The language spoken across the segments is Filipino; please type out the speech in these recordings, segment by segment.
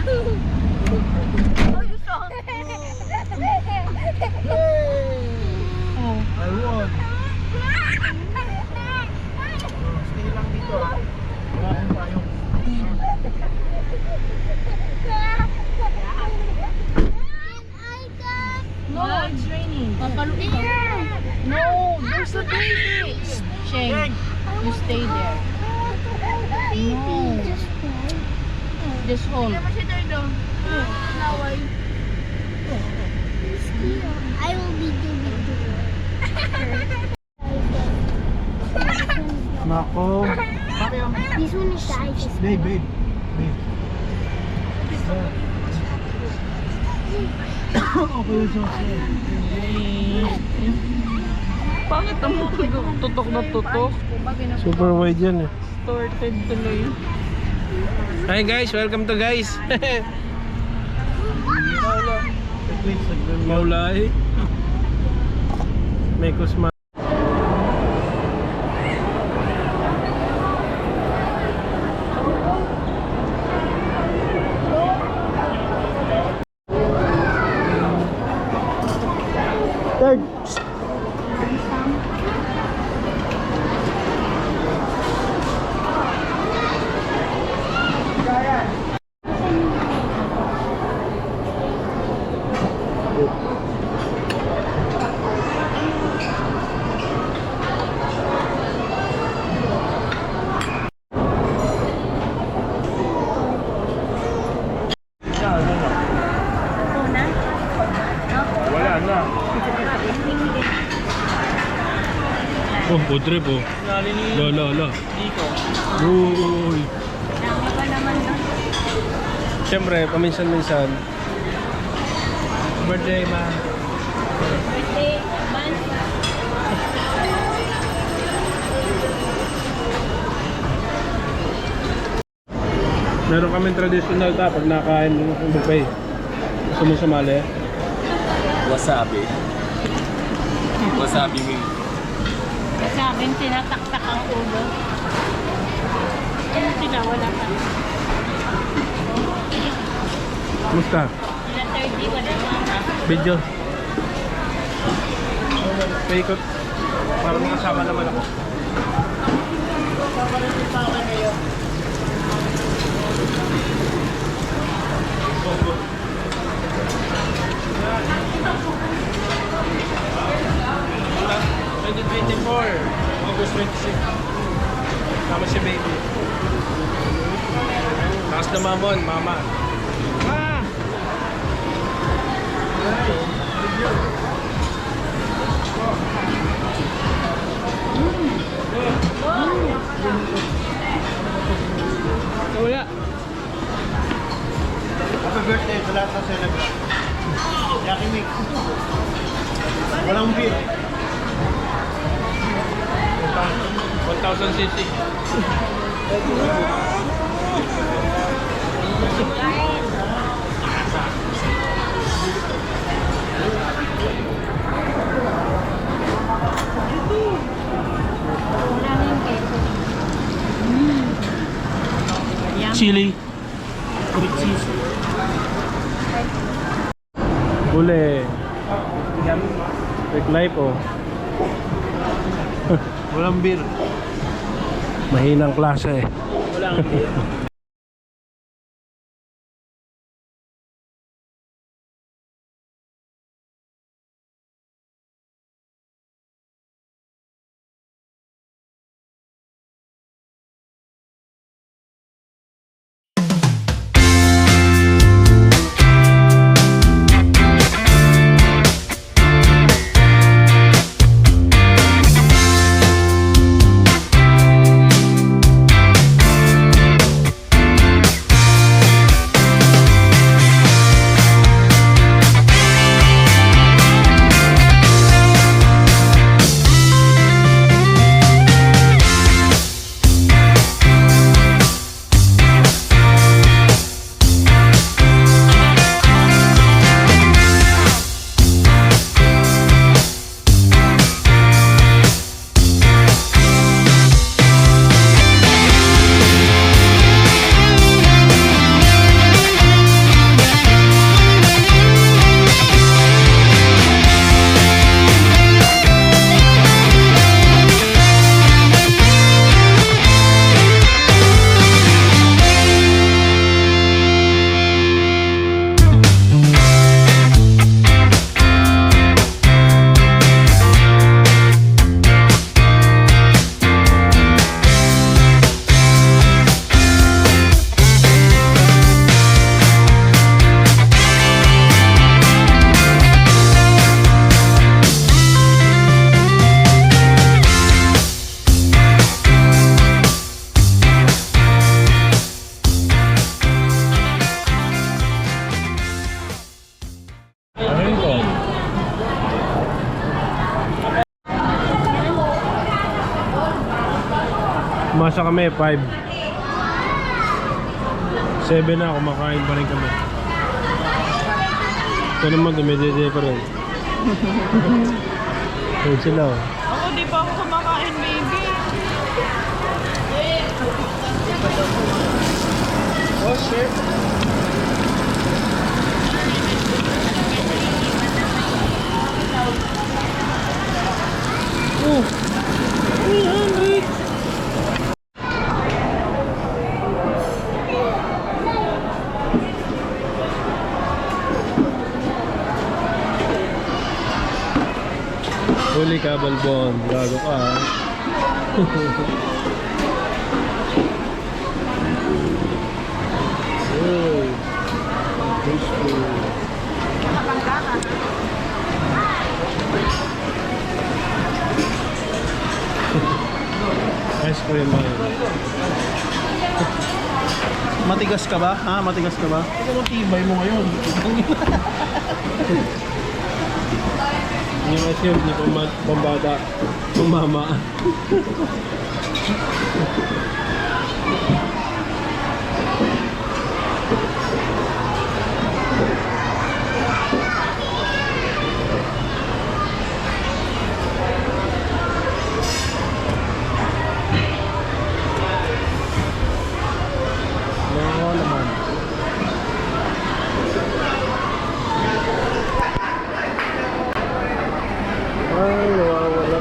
Oh, you saw. Oh, I won. Stay lang dito. Wala akong payong. No, it's raining. No, there's a baby. Shane, you stay there. No. Just hold. I will be doing Nako. this one is the ice. Babe, babe. Babe. Okay, so Pangit ang tutok na tutok. super wide yan eh. Torted tuloy. Hi guys, welcome to guys. Maulay. May kusma. Third. Wala na. Oh, pudre po. La. Uy. Dami pa naman na. Siyempre, paminsan-minsan. Birthday, ma. Birthday, man. Meron kami traditional ta pag nakain ng buffet. Gusto mo sumali? Wasabi. Wasabi mo. Sa akin, tinataktak ang ulo. Ano sila? Wala ka. Kumusta? Sila 30, wala ka. Video. Paikot. Para makasama naman ako. August 26. Tama si baby. Takas na mamon, mama. Ah! Wala. Happy birthday sa lahat ng celebrant. Yaki Mix. Walang beer. 1,000cc. Chili. With cheese. Uli. Quick life oh. Walang beer. Mahinang klase eh. Walang beer. Umasa kami, 5. 7 na, kumakain pa rin kami. Ito naman, dumidede pa rin. Ayun sila oh. Ako, di pa ako kumakain, baby. Oh, shit. Oh! 300! Huli ka, Balbon. Gago ka, ha? Uy. Peaceful. Ice cream ba yun? Matigas ka ba? Ha? Matigas ka ba? Ito ang tibay mo ngayon. Yung ice cream, hindi pambata. Pumama. Oo naman. Ay, nawawala.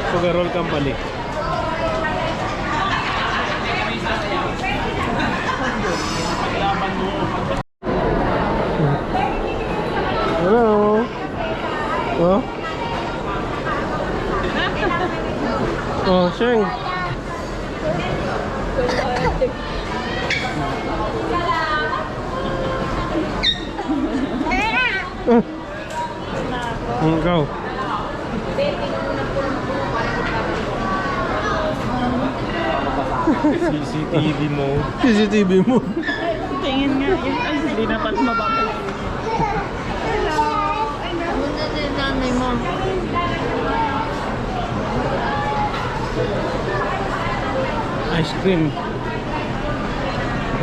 Sugarol Company. Hello. Oh. Oh, Sheng. Ikaw. CCTV mo. CCTV mo. Tingin nga yun. Ay, hindi dapat mababalik. Nanay mo. Ice cream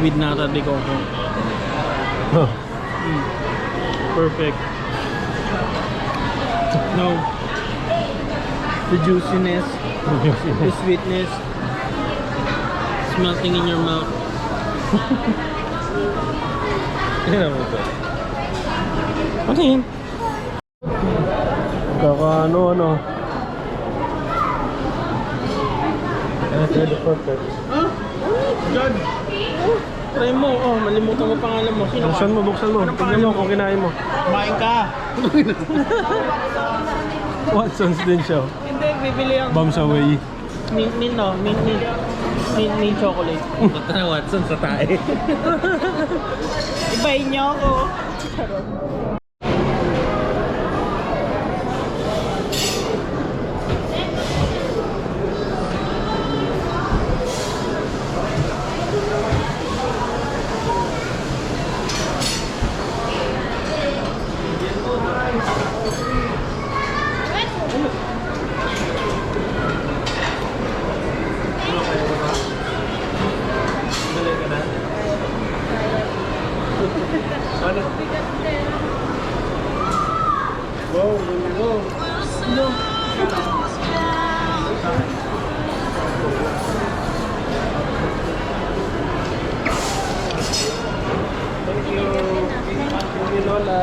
with nata de coco. Oh. Perfect. No. The juiciness, the sweetness, Melting in your mouth. Tignan mo ito. Ano yun? Ano. That's perfect. God. Try mo. Oh, malimutan mo pangalan mo. Buksan mo. Tignan mo kung kinain mo. Kumain ka. Watson's din siya. Hindi, bibili ako. Bombs away. Mint chocolate. Punta na Watson sa tae. Ibahin niyo ako. Go, go, go. Thank you. Thank you, Lola.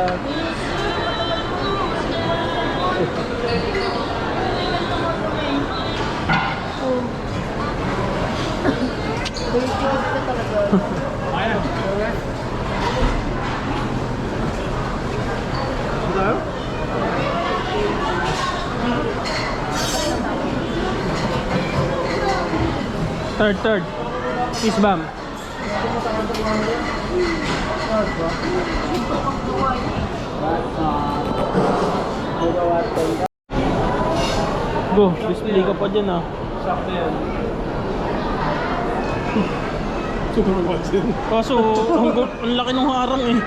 Third. Peace bomb. Go, display ka pa dyan ah. Sakto yan. Kaso, ang laki ng harang eh.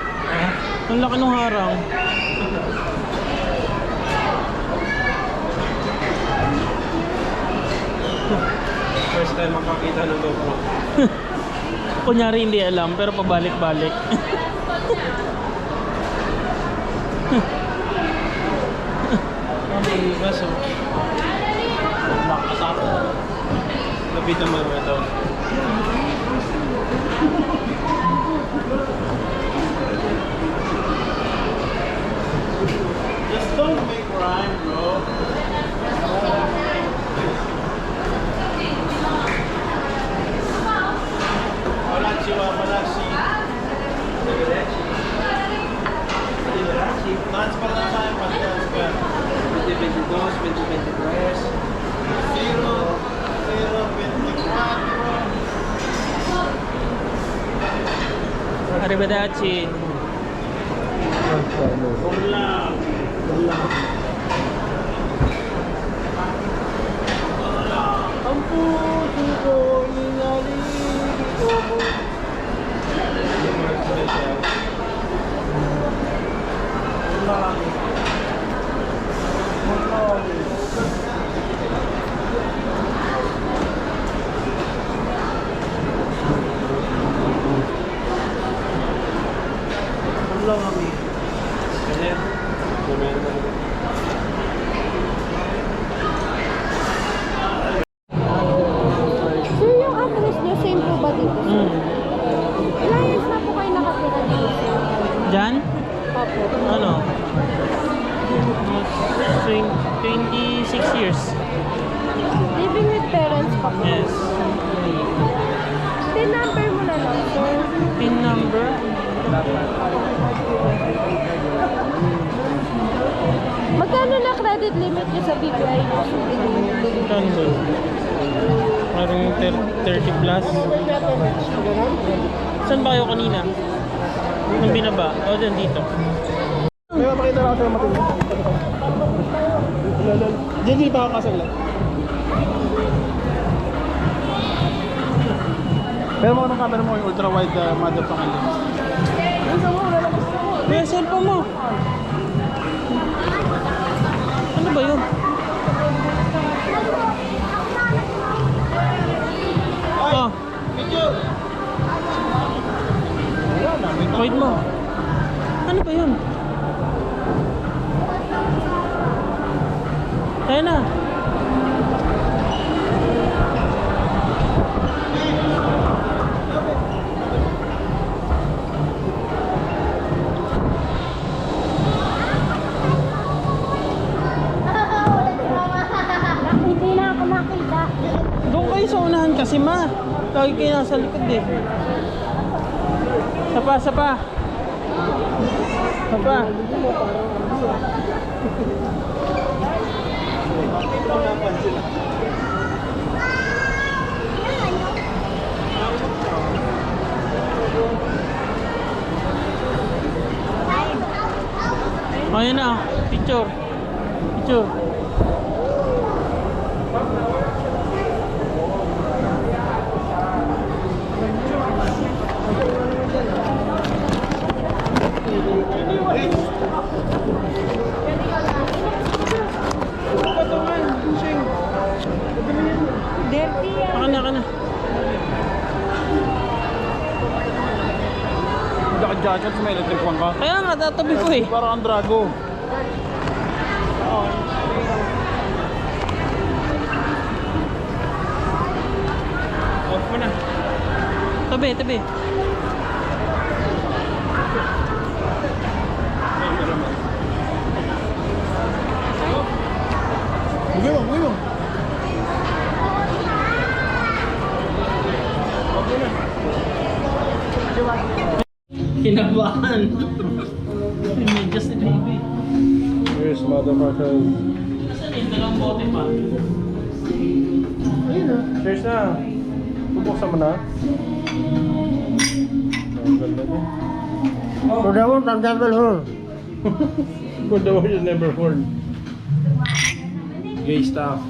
Ang laki ng harang. First time makakita ng GoPro. Kunyari hindi alam, pero pabalik-balik. Ang baso. Nakasako. Lapitan mo ito. Just don't make rhyme, bro. Malachi wa malachi. Transfer na tayo, pag-transfer. 2022, 2023. 0, 0, 24. Arrivederci. Hola. Ang puso ko inalilito mo. Lang kami. Kaya, meron na rin. Sir, yung address niyo, same po ba dito? Ilang years na po kayo nakatira dito? Diyan? Opo. Ano? 26 years. Living with parents pa po? Yes. PIN number mo na lang, sir. PIN number? Magkano na credit limit niyo sa BPI niyo? Kano ba? Parang 30 plus. Saan ba kayo kanina? Nung binaba? O dyan dito. May mapakita lang sa'yo matindi. Diyan din pa ako kasaglan. Pero mo ng camera mo yung ultra wide mother pang lens. May cellphone mo. Ano ba yun? Oh, Picture! wait mo. Ano ba yun? Ayan na. Hindi na ako makita. Doon kayo sa unahan kasi ma. Lagi kayo nasa likod eh. Sapa. Sapa. Ayan na. Picture. Dirty yan. Kana. naka-jacket sa may electric fan ka. Kaya nga, tatabi ko eh. Parang ang drago. Off mo na. Tabi, tabi. Huwag mo. Kinabahan. Just the baby. Here's motherfucker. Saan yung dalang bote pa? Cheers na. Bubuksan mo na. Ang ganda din. For the one, I'm never heard. For the one you never heard. Gay stuff.